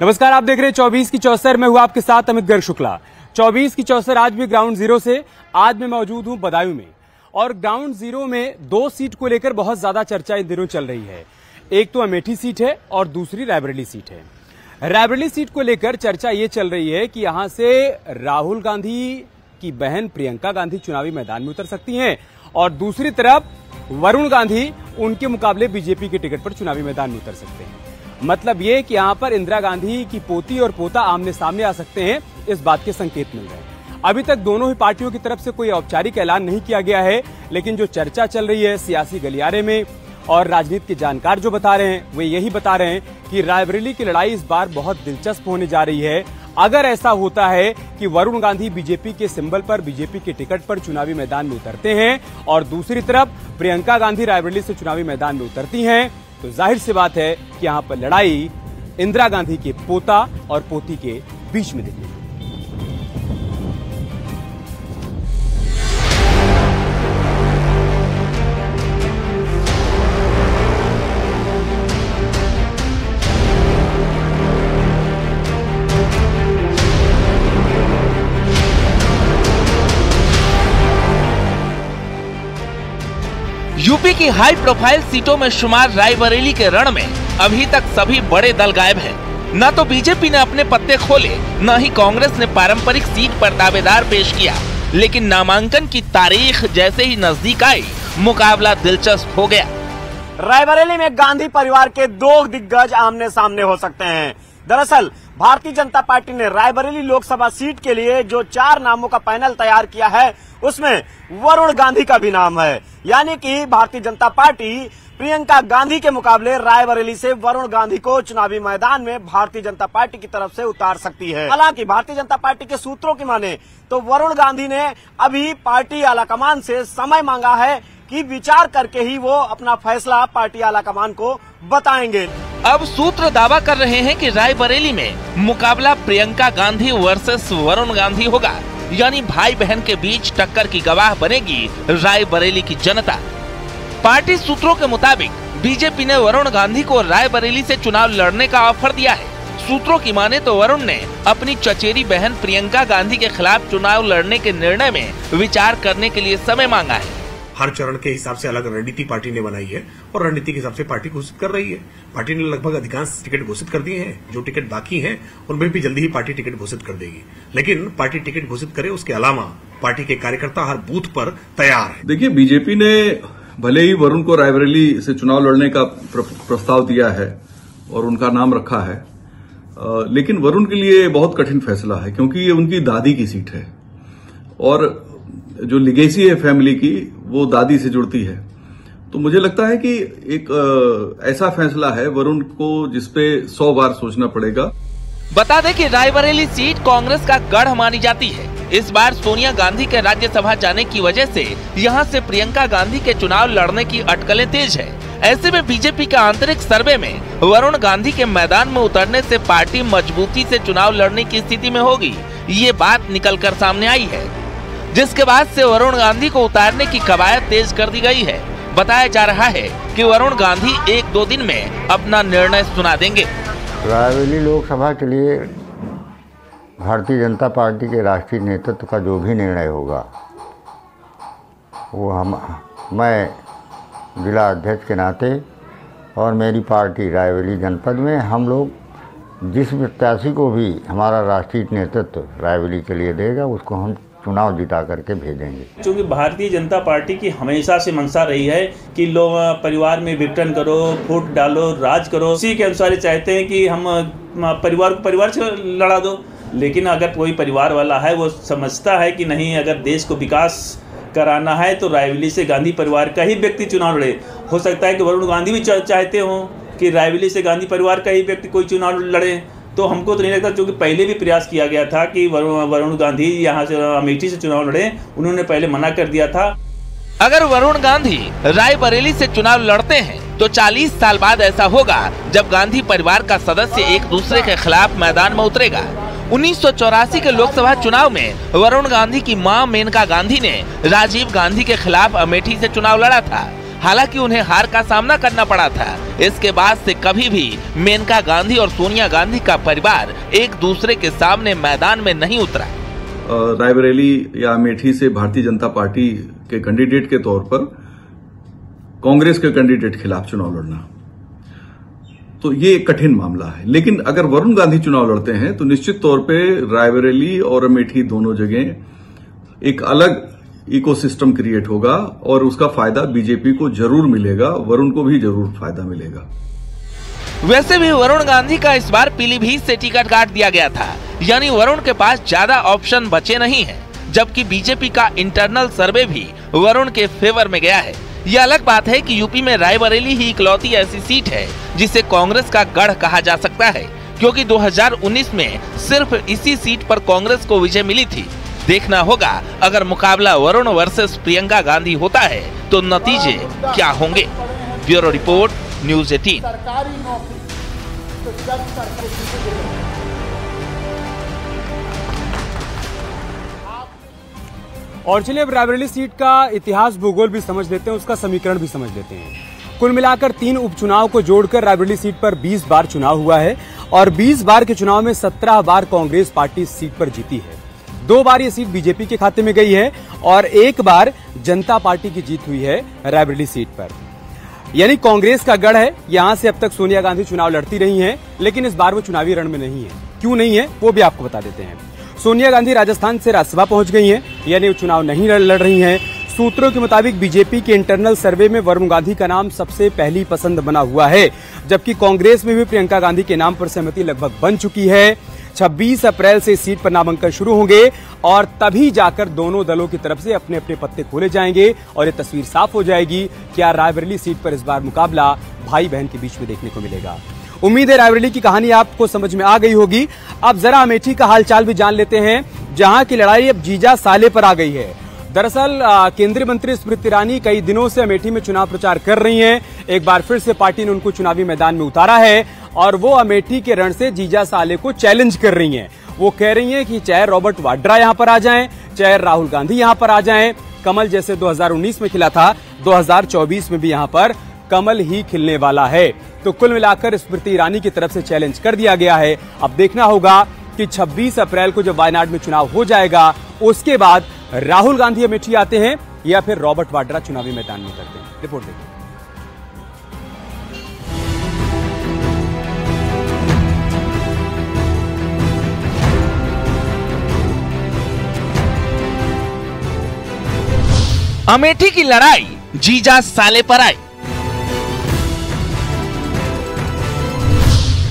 नमस्कार, आप देख रहे हैं 24 की चौसर में। हुआ आपके साथ अमित गर्ग शुक्ला। 24 की चौसर आज भी ग्राउंड जीरो से। आज मैं मौजूद हूं बदायूं में, और ग्राउंड जीरो में 2 सीट को लेकर बहुत ज्यादा चर्चा इन दिनों चल रही है। एक तो अमेठी सीट है और दूसरी रायबरेली सीट है। रायबरेली सीट को लेकर चर्चा ये चल रही है कि यहां से राहुल गांधी की बहन प्रियंका गांधी चुनावी मैदान में उतर सकती हैं, और दूसरी तरफ वरुण गांधी उनके मुकाबले बीजेपी के टिकट पर चुनावी मैदान में उतर सकते हैं। मतलब ये कि यहां पर इंदिरा गांधी की पोती और पोता आमने सामने आ सकते हैं, इस बात के संकेत मिल रहे हैं। अभी तक दोनों ही पार्टियों की तरफ से कोई औपचारिक ऐलान नहीं किया गया है, लेकिन जो चर्चा चल रही है सियासी गलियारे में और राजनीति के जानकार जो बता रहे हैं, वे यही बता रहे हैं कि रायबरेली की लड़ाई इस बार बहुत दिलचस्प होने जा रही है। अगर ऐसा होता है कि वरुण गांधी बीजेपी के सिंबल पर, बीजेपी के टिकट पर चुनावी मैदान में उतरते हैं और दूसरी तरफ प्रियंका गांधी रायबरेली से चुनावी मैदान में उतरती हैं, तो जाहिर सी बात है कि यहां पर लड़ाई इंदिरा गांधी के पोता और पोती के बीच में दिखेगी। यूपी की हाई प्रोफाइल सीटों में शुमार रायबरेली के रण में अभी तक सभी बड़े दल गायब हैं। न तो बीजेपी ने अपने पत्ते खोले, न ही कांग्रेस ने पारंपरिक सीट पर दावेदार पेश किया। लेकिन नामांकन की तारीख जैसे ही नजदीक आई, मुकाबला दिलचस्प हो गया। रायबरेली में गांधी परिवार के 2 दिग्गज आमने सामने हो सकते हैं। दरअसल भारतीय जनता पार्टी ने रायबरेली लोकसभा सीट के लिए जो 4 नामों का पैनल तैयार किया है, उसमें वरुण गांधी का भी नाम है। यानी कि भारतीय जनता पार्टी प्रियंका गांधी के मुकाबले रायबरेली से वरुण गांधी को चुनावी मैदान में भारतीय जनता पार्टी की तरफ से उतार सकती है। हालांकि भारतीय जनता पार्टी के सूत्रों की माने तो वरुण गांधी ने अभी पार्टी आलाकमान से समय मांगा है कि विचार करके ही वो अपना फैसला पार्टी आलाकमान को बताएंगे। अब सूत्र दावा कर रहे हैं कि रायबरेली में मुकाबला प्रियंका गांधी वर्सेस वरुण गांधी होगा, यानी भाई बहन के बीच टक्कर की गवाह बनेगी रायबरेली की जनता। पार्टी सूत्रों के मुताबिक बीजेपी ने वरुण गांधी को रायबरेली से चुनाव लड़ने का ऑफर दिया है। सूत्रों की माने तो वरुण ने अपनी चचेरी बहन प्रियंका गांधी के खिलाफ चुनाव लड़ने के निर्णय में विचार करने के लिए समय मांगा है। हर चरण के हिसाब से अलग रणनीति पार्टी ने बनाई है और रणनीति के हिसाब से पार्टी घोषित कर रही है। पार्टी ने लगभग अधिकांश टिकट घोषित कर दिए हैं। जो टिकट बाकी हैं उनमें भी जल्दी ही पार्टी टिकट घोषित कर देगी। लेकिन पार्टी टिकट घोषित करे उसके अलावा पार्टी के कार्यकर्ता हर बूथ पर तैयार है। देखिए, बीजेपी ने भले ही वरुण को रायबरेली से चुनाव लड़ने का प्रस्ताव दिया है और उनका नाम रखा है, लेकिन वरुण के लिए बहुत कठिन फैसला है, क्योंकि ये उनकी दादी की सीट है और जो लिगेसी है फैमिली की, वो दादी से जुड़ती है। तो मुझे लगता है कि एक ऐसा फैसला है वरुण को जिसपे 100 बार सोचना पड़ेगा। बता दें कि रायबरेली सीट कांग्रेस का गढ़ मानी जाती है। इस बार सोनिया गांधी के राज्यसभा जाने की वजह से यहां से प्रियंका गांधी के चुनाव लड़ने की अटकलें तेज है। ऐसे में बीजेपी का आंतरिक सर्वे में वरुण गांधी के मैदान में उतरने से पार्टी मजबूती से चुनाव लड़ने की स्थिति में होगी, ये बात निकल कर सामने आई है, जिसके बाद से वरुण गांधी को उतारने की कवायद तेज कर दी गई है। बताया जा रहा है कि वरुण गांधी 1-2 दिन में अपना निर्णय सुना देंगे। रायबरेली लोकसभा के लिए भारतीय जनता पार्टी के राष्ट्रीय नेतृत्व का जो भी निर्णय होगा, वो मैं जिला अध्यक्ष के नाते और मेरी पार्टी रायबरेली जनपद में हम लोग जिस प्रत्याशी को भी हमारा राष्ट्रीय नेतृत्व रायबरेली के लिए देगा, उसको हम चुनाव जिता करके भेजेंगे। क्योंकि भारतीय जनता पार्टी की हमेशा से मंशा रही है कि लोग परिवार में विघटन करो, फूट डालो, राज करो। इसी के अनुसार चाहते हैं कि हम परिवार को परिवार से लड़ा दो। लेकिन अगर कोई परिवार वाला है, वो समझता है कि नहीं, अगर देश को विकास कराना है तो रायबरेली से गांधी परिवार का ही व्यक्ति चुनाव लड़े। हो सकता है कि वरुण गांधी भी चाहते हो कि रायबरेली से गांधी परिवार का ही व्यक्ति कोई चुनाव लड़े। तो हमको तो नहीं लगता, क्योंकि पहले भी प्रयास किया गया था कि वरुण गांधी यहाँ से अमेठी से चुनाव लड़े, उन्होंने पहले मना कर दिया था। अगर वरुण गांधी रायबरेली से चुनाव लड़ते हैं तो 40 साल बाद ऐसा होगा जब गांधी परिवार का सदस्य एक दूसरे के खिलाफ मैदान में उतरेगा। 1984 के लोकसभा चुनाव में वरुण गांधी की मां मेनका गांधी ने राजीव गांधी के खिलाफ अमेठी से चुनाव लड़ा था। हालांकि उन्हें हार का सामना करना पड़ा था। इसके बाद से कभी भी मेनका गांधी और सोनिया गांधी का परिवार एक दूसरे के सामने मैदान में नहीं उतरा। रायबरेली या अमेठी से भारतीय जनता पार्टी के कैंडिडेट के तौर पर कांग्रेस के कैंडिडेट खिलाफ चुनाव लड़ना, तो ये एक कठिन मामला है। लेकिन अगर वरुण गांधी चुनाव लड़ते हैं तो निश्चित तौर पे रायबरेली और अमेठी दोनों जगह एक अलग इकोसिस्टम क्रिएट होगा और उसका फायदा बीजेपी को जरूर मिलेगा, वरुण को भी जरूर फायदा मिलेगा। वैसे भी वरुण गांधी का इस बार पीलीभीत से टिकट काट दिया गया था, यानी वरुण के पास ज्यादा ऑप्शन बचे नहीं हैं, जबकि बीजेपी का इंटरनल सर्वे भी वरुण के फेवर में गया है। यह अलग बात है कि यूपी में रायबरेली ही इकलौती ऐसी सीट है जिसे कांग्रेस का गढ़ कहा जा सकता है, क्योंकि 2019 में सिर्फ इसी सीट पर कांग्रेस को विजय मिली थी। देखना होगा अगर मुकाबला वरुण वर्सेस प्रियंका गांधी होता है तो नतीजे क्या होंगे। Bureau report, news 18। और चलिए अब रायबरेली सीट का इतिहास भूगोल भी समझ लेते हैं, उसका समीकरण भी समझ लेते हैं। कुल मिलाकर 3 उपचुनाव को जोड़कर रायबरेली सीट पर 20 बार चुनाव हुआ है और 20 बार के चुनाव में 17 बार कांग्रेस पार्टी इस सीट पर जीती है। 2 बार ये सीट बीजेपी के खाते में गई है और 1 बार जनता पार्टी की जीत हुई है रायबरेली सीट पर। यानी कांग्रेस का गढ़ है। यहां से अब तक सोनिया गांधी चुनाव लड़ती रही हैं, लेकिन इस बार वो चुनावी रण में नहीं है। क्यों नहीं है वो भी आपको बता देते हैं। सोनिया गांधी राजस्थान से राज्यसभा पहुंच गई हैं, यानी वो चुनाव नहीं लड़ रही हैं। सूत्रों के मुताबिक बीजेपी के इंटरनल सर्वे में वरुण गांधी का नाम सबसे पहली पसंद बना हुआ है, जबकि कांग्रेस में भी प्रियंका गांधी के नाम पर सहमति लगभग बन चुकी है। 26 अप्रैल से इस सीट पर नामांकन शुरू होंगे और तभी जाकर दोनों दलों की तरफ से अपने अपने पत्ते खोले जाएंगे और ये तस्वीर साफ हो जाएगी क्या रायबरेली सीट पर इस बार मुकाबला भाई बहन के बीच में देखने को मिलेगा। उम्मीद है रायबरेली की कहानी आपको समझ में आ गई होगी। अब जरा अमेठी का हालचाल भी जान लेते हैं, जहां की लड़ाई अब जीजा साले पर आ गई है। दरअसल केंद्रीय मंत्री स्मृति ईरानी कई दिनों से अमेठी में चुनाव प्रचार कर रही हैं। एक बार फिर से पार्टी ने उनको चुनावी मैदान में उतारा है और वो अमेठी के रण से जीजा साले को चैलेंज कर रही हैं। वो कह रही हैं कि चाहे रॉबर्ट वाड्रा यहां पर आ जाएं, चाहे राहुल गांधी यहां पर आ जाएं, कमल जैसे 2019 में खिला था, 2024 में भी यहां पर कमल ही खिलने वाला है। तो कुल मिलाकर स्मृति ईरानी की तरफ से चैलेंज कर दिया गया है। अब देखना होगा कि 26 अप्रैल को जब वायनाड में चुनाव हो जाएगा, उसके बाद राहुल गांधी अमेठी आते हैं या फिर रॉबर्ट वाड्रा चुनावी मैदान में करते हैं। रिपोर्ट देखिए। अमेठी की लड़ाई जीजा साले पर आई।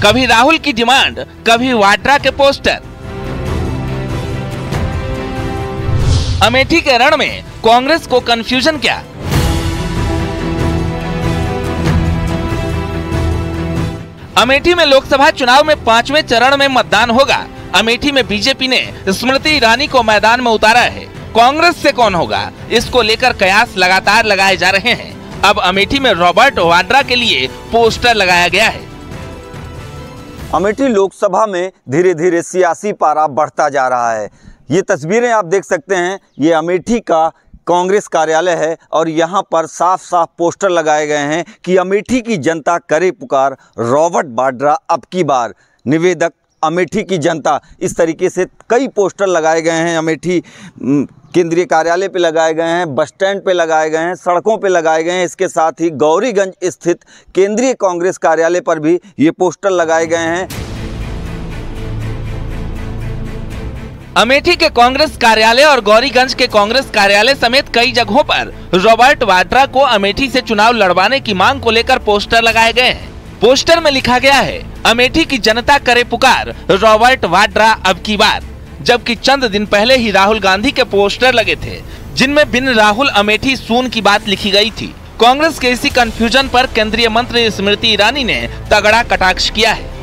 कभी राहुल की डिमांड, कभी वाड्रा के पोस्टर। अमेठी के रण में कांग्रेस को कंफ्यूजन क्या? अमेठी में लोकसभा चुनाव में 5वें चरण में मतदान होगा। अमेठी में बीजेपी ने स्मृति ईरानी को मैदान में उतारा है। कांग्रेस से कौन होगा, इसको लेकर कयास लगातार लगाए जा रहे हैं। अब अमेठी में रॉबर्ट वाड्रा के लिए पोस्टर लगाया गया है। अमेठी लोकसभा में धीरे धीरे सियासी पारा बढ़ता जा रहा है। ये तस्वीरें आप देख सकते हैं, ये अमेठी का कांग्रेस कार्यालय है और यहाँ पर साफ साफ पोस्टर लगाए गए हैं कि अमेठी की जनता करे पुकार, रॉबर्ट वाड्रा अब की बार, निवेदक अमेठी की जनता। इस तरीके से कई पोस्टर लगाए गए हैं। अमेठी केंद्रीय कार्यालय पे लगाए गए हैं, बस स्टैंड पे लगाए गए हैं, सड़कों पे लगाए गए हैं। इसके साथ ही गौरीगंज स्थित केंद्रीय कांग्रेस कार्यालय पर भी ये पोस्टर लगाए गए हैं। अमेठी के कांग्रेस कार्यालय और गौरीगंज के कांग्रेस कार्यालय समेत कई जगहों पर रॉबर्ट वाड्रा को अमेठी से चुनाव लड़वाने की मांग को लेकर पोस्टर लगाए गए हैं। पोस्टर में लिखा गया है, अमेठी की जनता करे पुकार, रॉबर्ट वाड्रा अब की बार। जबकि चंद दिन पहले ही राहुल गांधी के पोस्टर लगे थे, जिनमें बिन राहुल अमेठी सून की बात लिखी गई थी। कांग्रेस के इसी कंफ्यूजन पर केंद्रीय मंत्री स्मृति ईरानी ने तगड़ा कटाक्ष किया है।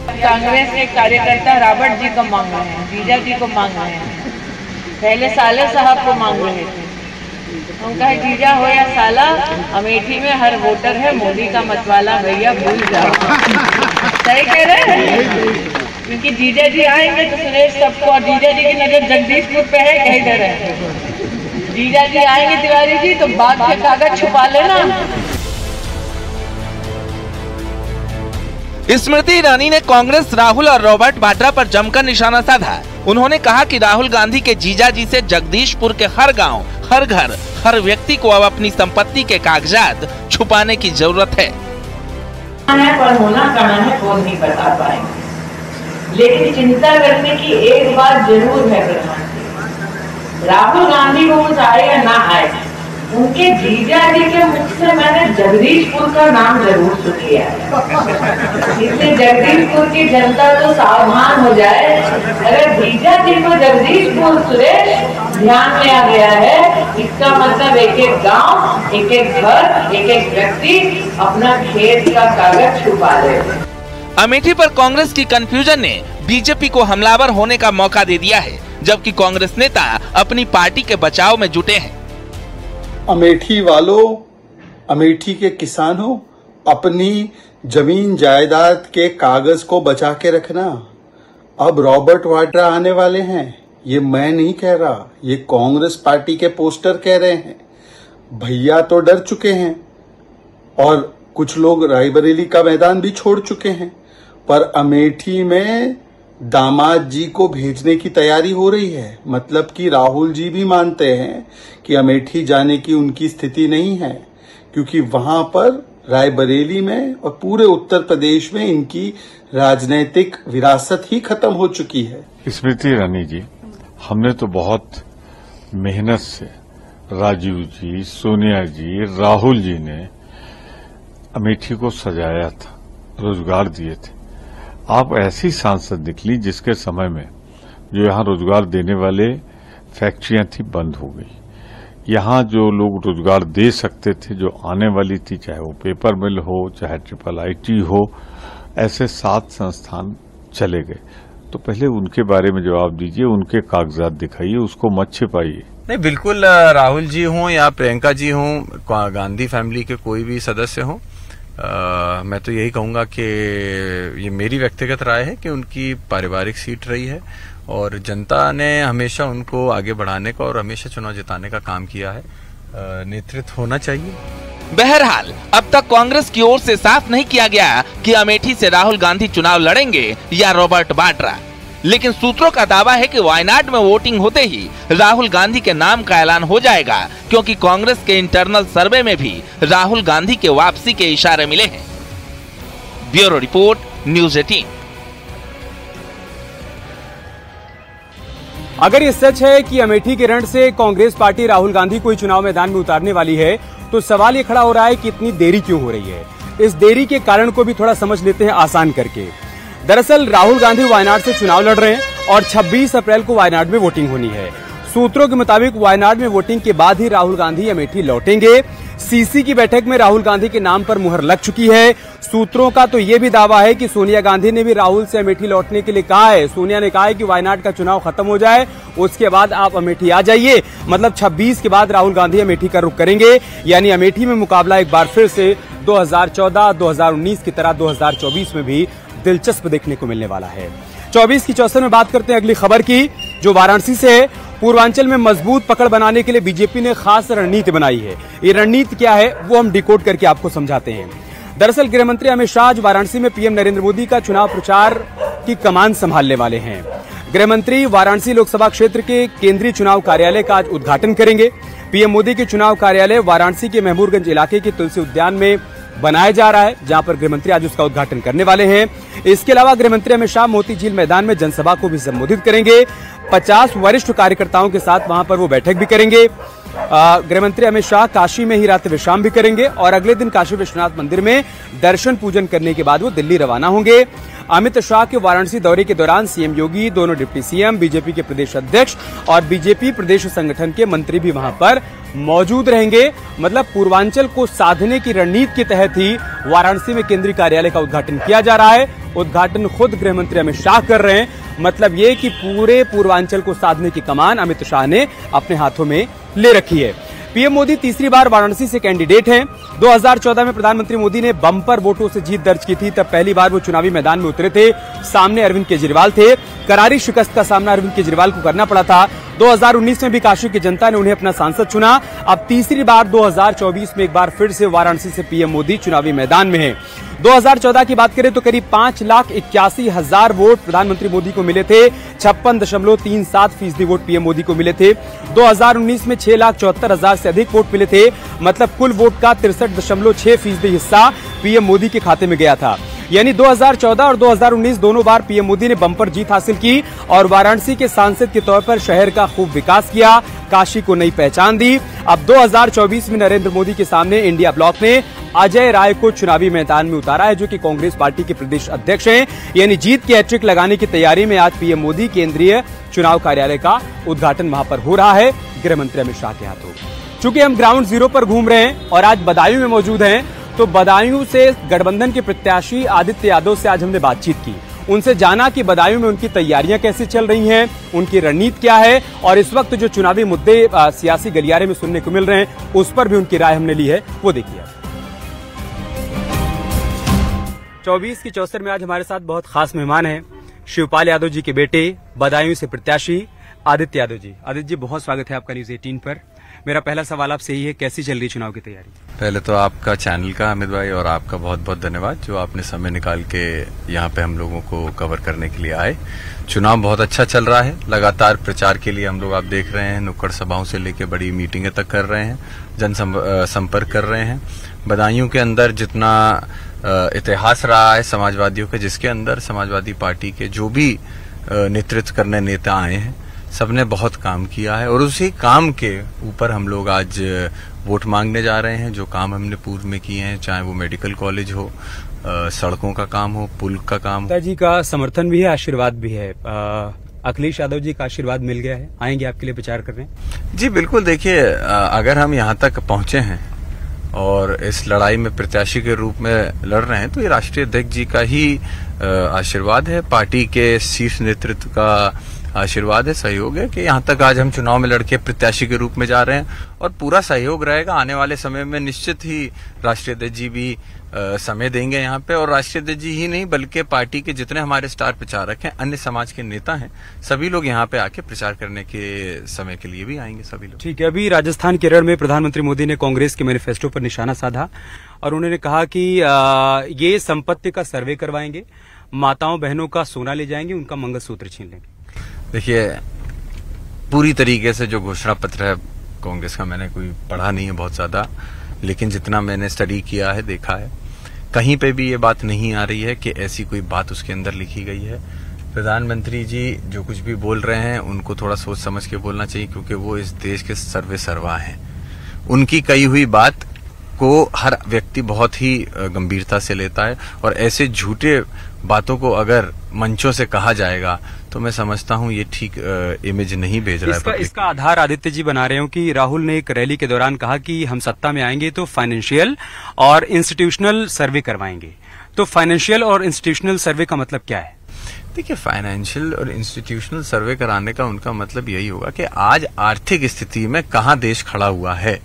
कांग्रेस के कार्यकर्ता रॉबर्ट जी को मांग रहे हैं, जीजा जी को मांग रहे हैं, पहले साले साहब को मांग रहे थे। हम कहे जीजा हो या साला, अमेठी में हर वोटर है मोदी का मतवाला, भैया भूल जाओ। सही कह रहे हैं, क्योंकि जीजा जी आएंगे तो सुरेश सबको, और जीजा जी की नजर जगदीशपुर पे है, कहीं डर है। जीजा जी आएंगे तिवारी जी तो बात के कागज छुपा लेना। स्मृति ईरानी ने कांग्रेस, राहुल और रॉबर्ट वाड्रा पर जमकर निशाना साधा। उन्होंने कहा कि राहुल गांधी के जीजा जी से जगदीशपुर के हर गांव, हर घर, हर व्यक्ति को अब अपनी संपत्ति के कागजात छुपाने की जरूरत है। पर होना कहाँ है वो नहीं बता पाएंगे, लेकिन चिंता करने की एक बात जरूर है प्रधानमंत्री, राहुल गांधी को कुछ आए या ना आए, उनके जीजा जी के मुख से मैंने जगदीशपुर का नाम जरूर सुन लिया है। इसलिए जगदीशपुर की जनता तो सावधान हो जाए, अगर जीजा जी को जगदीशपुर सुरेश ध्यान में आ गया है, इसका मतलब एक एक गांव, एक एक घर, एक एक व्यक्ति अपना खेत का कागज छुपा ले। अमेठी पर कांग्रेस की कंफ्यूजन ने बीजेपी को हमलावर होने का मौका दे दिया है, जबकि कांग्रेस नेता अपनी पार्टी के बचाव में जुटे हैं। अमेठी वालों, अमेठी के किसानों, अपनी जमीन जायदाद के कागज को बचा के रखना। अब रॉबर्ट वाड्रा आने वाले हैं, ये मैं नहीं कह रहा, ये कांग्रेस पार्टी के पोस्टर कह रहे हैं। भैया तो डर चुके हैं और कुछ लोग रायबरेली का मैदान भी छोड़ चुके हैं, पर अमेठी में दामाद जी को भेजने की तैयारी हो रही है। मतलब कि राहुल जी भी मानते हैं कि अमेठी जाने की उनकी स्थिति नहीं है, क्योंकि वहां पर रायबरेली में और पूरे उत्तर प्रदेश में इनकी राजनीतिक विरासत ही खत्म हो चुकी है। स्मृति ईरानी जी, हमने तो बहुत मेहनत से राजीव जी, सोनिया जी, राहुल जी ने अमेठी को सजाया था, रोजगार दिए थे। आप ऐसी सांसद निकली जिसके समय में जो यहाँ रोजगार देने वाले फैक्ट्रियां थी बंद हो गई। यहाँ जो लोग रोजगार दे सकते थे, जो आने वाली थी, चाहे वो पेपर मिल हो, चाहे IIIT हो, ऐसे 7 संस्थान चले गए। तो पहले उनके बारे में जवाब दीजिए, उनके कागजात दिखाइए, उसको मत छिपाइए। नहीं, बिल्कुल राहुल जी हों या प्रियंका जी हों, गांधी फैमिली के कोई भी सदस्य हों, मैं तो यही कहूंगा कि ये मेरी व्यक्तिगत राय है कि उनकी पारिवारिक सीट रही है और जनता ने हमेशा उनको आगे बढ़ाने का और हमेशा चुनाव जिताने का काम किया है। नेतृत्व होना चाहिए। बहरहाल अब तक कांग्रेस की ओर से साफ नहीं किया गया कि अमेठी से राहुल गांधी चुनाव लड़ेंगे या रॉबर्ट वाड्रा, लेकिन सूत्रों का दावा है कि वायनाड में वोटिंग होते ही राहुल गांधी के नाम का ऐलान हो जाएगा, क्योंकि कांग्रेस के इंटरनल सर्वे में भी राहुल गांधी के वापसी के इशारे मिले हैं। Bureau report, news 18। अगर ये सच है कि अमेठी के रण से कांग्रेस पार्टी राहुल गांधी को चुनाव मैदान में उतारने वाली है, तो सवाल ये खड़ा हो रहा है कि इतनी देरी क्यों हो रही है। इस देरी के कारण को भी थोड़ा समझ लेते हैं आसान करके। दरअसल राहुल गांधी वायनाड से चुनाव लड़ रहे हैं और 26 अप्रैल को वायनाड में वोटिंग होनी है। सूत्रों के मुताबिक वायनाड में वोटिंग के बाद ही राहुल गांधी अमेठी लौटेंगे। सीसी की बैठक में राहुल गांधी के नाम पर मुहर लग चुकी है। सूत्रों का तो ये भी दावा है कि सोनिया गांधी ने भी राहुल से अमेठी लौटने के लिए कहा है। सोनिया ने कहा है कि वायनाड का चुनाव खत्म हो जाए, उसके बाद आप अमेठी आ जाइए। मतलब 26 के बाद राहुल गांधी अमेठी का रुख करेंगे, यानी अमेठी में मुकाबला एक बार फिर से 2014, 2019 की तरह 2024 में भी दिलचस्प देखने को मिलने वाला है। 24 की चौसर में बात करते हैं अगली खबर की, जो वाराणसी से है। पूर्वांचल में मजबूत पकड़ बनाने के लिए बीजेपी ने खास रणनीति बनाई है। ये रणनीति क्या है वो हम डिकोड करके आपको समझाते हैं। दरअसल गृहमंत्री अमित शाह आज वाराणसी में पीएम नरेंद्र मोदी का चुनाव प्रचार की कमान संभालने वाले हैं। गृहमंत्री वाराणसी लोकसभा क्षेत्र के केंद्रीय चुनाव कार्यालय का आज उद्घाटन करेंगे। पीएम मोदी के चुनाव कार्यालय वाराणसी के महबूबगंज इलाके के तुलसी उद्यान में बनाया जा रहा है, जहां पर गृहमंत्री आज उसका उद्घाटन करने वाले हैं। इसके अलावा गृहमंत्री अमित शाह मोती झील मैदान में जनसभा को भी संबोधित करेंगे। 50 वरिष्ठ कार्यकर्ताओं के साथ वहां पर वो बैठक भी करेंगे। गृहमंत्री अमित शाह काशी में ही रात्रि विश्राम भी करेंगे और अगले दिन काशी विश्वनाथ मंदिर में दर्शन पूजन करने के बाद वो दिल्ली रवाना होंगे। अमित शाह के वाराणसी दौरे के दौरान सीएम योगी, दोनों डिप्टी सीएम, बीजेपी के प्रदेश अध्यक्ष और बीजेपी प्रदेश संगठन के मंत्री भी वहां पर मौजूद रहेंगे। मतलब पूर्वांचल को साधने की रणनीति के तहत ही वाराणसी में केंद्रीय कार्यालय का उद्घाटन किया जा रहा है। उद्घाटन खुद गृहमंत्री अमित शाह कर रहे हैं। मतलब ये कि पूरे पूर्वांचल को साधने की कमान अमित शाह ने अपने हाथों में ले रखी है। पीएम मोदी तीसरी बार वाराणसी से कैंडिडेट हैं। 2014 में प्रधानमंत्री मोदी ने बम्पर वोटों से जीत दर्ज की थी, तब पहली बार वो चुनावी मैदान में उतरे थे। सामने अरविंद केजरीवाल थे। करारी शिकस्त का सामना अरविंद केजरीवाल को करना पड़ा था। 2019 में भी काशी की जनता ने उन्हें अपना सांसद चुना। अब तीसरी बार 2024 में एक बार फिर से वाराणसी से पीएम मोदी चुनावी मैदान में हैं। 2014 की बात करें तो करीब 5,81,000 वोट प्रधानमंत्री मोदी को मिले थे। 56.37% वोट पीएम मोदी को मिले थे। 2019 में 6,74,000 से अधिक वोट मिले थे। मतलब कुल वोट का 63.6% हिस्सा पीएम मोदी के खाते में गया था। यानी 2014 और 2019 दोनों बार पीएम मोदी ने बम्पर जीत हासिल की और वाराणसी के सांसद के तौर पर शहर का खूब विकास किया, काशी को नई पहचान दी। अब 2024 में नरेंद्र मोदी के सामने इंडिया ब्लॉक ने अजय राय को चुनावी मैदान में उतारा है, जो कि कांग्रेस पार्टी के प्रदेश अध्यक्ष हैं। यानी जीत की हैट्रिक लगाने की तैयारी में आज पीएम मोदी केंद्रीय चुनाव कार्यालय का उद्घाटन वहां पर हो रहा है गृह मंत्री अमित शाह के हाथों। चूंकि हम ग्राउंड जीरो पर घूम रहे हैं और आज बदायूं में मौजूद हैं, तो बदायूं से गठबंधन के प्रत्याशी आदित्य यादव से आज हमने बातचीत की। उनसे जाना कि बदायूं में उनकी तैयारियां कैसे चल रही हैं, उनकी रणनीति क्या है और इस वक्त जो चुनावी मुद्दे सियासी गलियारे में सुनने को मिल रहे हैं उस पर भी उनकी राय हमने ली है, वो देखिए। 24 की चौसर में आज हमारे साथ बहुत खास मेहमान हैं, शिवपाल यादव जी के बेटे, बदायूं से प्रत्याशी आदित्य यादव जी। आदित्य जी, बहुत स्वागत है आपका न्यूज 18 पर। मेरा पहला सवाल आपसे यही है, कैसी चल रही चुनाव की तैयारी? पहले तो आपका चैनल का अमित भाई और आपका बहुत बहुत धन्यवाद जो आपने समय निकाल के यहाँ पे हम लोगों को कवर करने के लिए आए। चुनाव बहुत अच्छा चल रहा है। लगातार प्रचार के लिए हम लोग आप देख रहे हैं, नुक्कड़ सभाओं से लेकर बड़ी मीटिंगें तक कर रहे हैं, जन संपर्क कर रहे हैं। बदायूं के अंदर जितना इतिहास रहा है समाजवादियों का, जिसके अंदर समाजवादी पार्टी के जो भी नेतृत्व करने नेता आए हैं, सबने बहुत काम किया है और उसी काम के ऊपर हम लोग आज वोट मांगने जा रहे हैं। जो काम हमने पूर्व में किए हैं, चाहे वो मेडिकल कॉलेज हो, सड़कों का काम हो, पुल का काम हो। पिताजी का समर्थन भी है, आशीर्वाद भी है। अखिलेश यादव जी का आशीर्वाद मिल गया है, आएंगे आपके लिए प्रचार करने? जी बिल्कुल। देखिए, अगर हम यहाँ तक पहुंचे हैं और इस लड़ाई में प्रत्याशी के रूप में लड़ रहे हैं तो ये राष्ट्रीय अध्यक्ष जी का ही आशीर्वाद है, पार्टी के शीर्ष नेतृत्व का आशीर्वाद है, सहयोग है कि यहाँ तक आज हम चुनाव में लड़के प्रत्याशी के रूप में जा रहे हैं और पूरा सहयोग रहेगा। आने वाले समय में निश्चित ही राष्ट्रीय अध्यक्ष जी भी समय देंगे यहाँ पे, और राष्ट्रीय अध्यक्ष जी ही नहीं बल्कि पार्टी के जितने हमारे स्टार प्रचारक हैं, अन्य समाज के नेता हैं, सभी लोग यहाँ पे आके प्रचार करने के समय के लिए भी आएंगे सभी लोग। ठीक है। अभी राजस्थान केरल में प्रधानमंत्री मोदी ने कांग्रेस के मैनिफेस्टो पर निशाना साधा और उन्होंने कहा कि ये संपत्ति का सर्वे करवाएंगे, माताओं बहनों का सोना ले जाएंगे, उनका मंगलसूत्र छीन लेंगे। देखिए, पूरी तरीके से जो घोषणा पत्र है कांग्रेस का मैंने कोई पढ़ा नहीं है बहुत ज्यादा, लेकिन जितना मैंने स्टडी किया है, देखा है, कहीं पे भी ये बात नहीं आ रही है कि ऐसी कोई बात उसके अंदर लिखी गई है। प्रधानमंत्री जी जो कुछ भी बोल रहे हैं उनको थोड़ा सोच समझ के बोलना चाहिए, क्योंकि वो इस देश के सर्वे सर्वा हैं। उनकी कही हुई बात को हर व्यक्ति बहुत ही गंभीरता से लेता है और ऐसे झूठे बातों को अगर मंचों से कहा जाएगा तो मैं समझता हूं ये ठीक इमेज नहीं भेज रहा है। इसका आधार आदित्य जी बना रहे हो कि राहुल ने एक रैली के दौरान कहा कि हम सत्ता में आएंगे तो फाइनेंशियल और इंस्टीट्यूशनल सर्वे करवाएंगे। तो फाइनेंशियल और इंस्टीट्यूशनल सर्वे का मतलब क्या है? देखिए, फाइनेंशियल और इंस्टीट्यूशनल सर्वे कराने का उनका मतलब यही होगा कि आज आर्थिक स्थिति में कहाँ देश खड़ा हुआ है,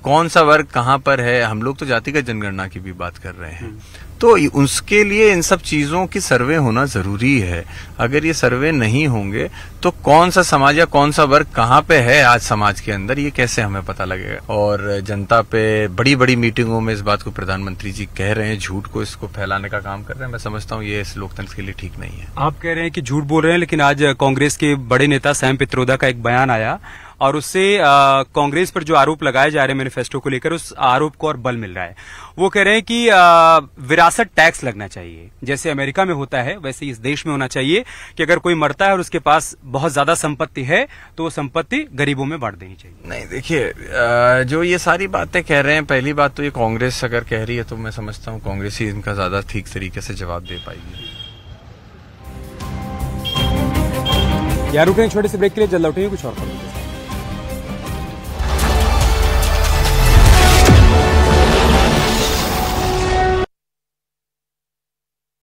कौन सा वर्ग कहाँ पर है। हम लोग तो जातिगत जनगणना की भी बात कर रहे हैं, तो उसके लिए इन सब चीजों की सर्वे होना जरूरी है। अगर ये सर्वे नहीं होंगे तो कौन सा समाज या कौन सा वर्ग कहाँ पे है आज समाज के अंदर, ये कैसे हमें पता लगेगा। और जनता पे बड़ी बड़ी मीटिंगों में इस बात को प्रधानमंत्री जी कह रहे हैं, झूठ को इसको फैलाने का काम कर रहे हैं। मैं समझता हूँ ये इस लोकतंत्र के लिए ठीक नहीं है। आप कह रहे हैं कि झूठ बोल रहे हैं, लेकिन आज कांग्रेस के बड़े नेता सैम पित्रोदा का एक बयान आया और उससे कांग्रेस पर जो आरोप लगाए जा रहे हैं मैनिफेस्टो को लेकर, उस आरोप को और बल मिल रहा है। वो कह रहे हैं कि विरासत टैक्स लगना चाहिए, जैसे अमेरिका में होता है वैसे इस देश में होना चाहिए कि अगर कोई मरता है और उसके पास बहुत ज्यादा संपत्ति है तो वो संपत्ति गरीबों में बांट देनी चाहिए। नहीं, देखिए, जो ये सारी बातें कह रहे हैं, पहली बात तो ये कांग्रेस अगर कह रही है तो मैं समझता हूँ कांग्रेस ही इनका ज्यादा ठीक तरीके से जवाब दे पाएगी। यार रुकें छोटे से ब्रेक के लिए, जल्द लौटेंगे कुछ और।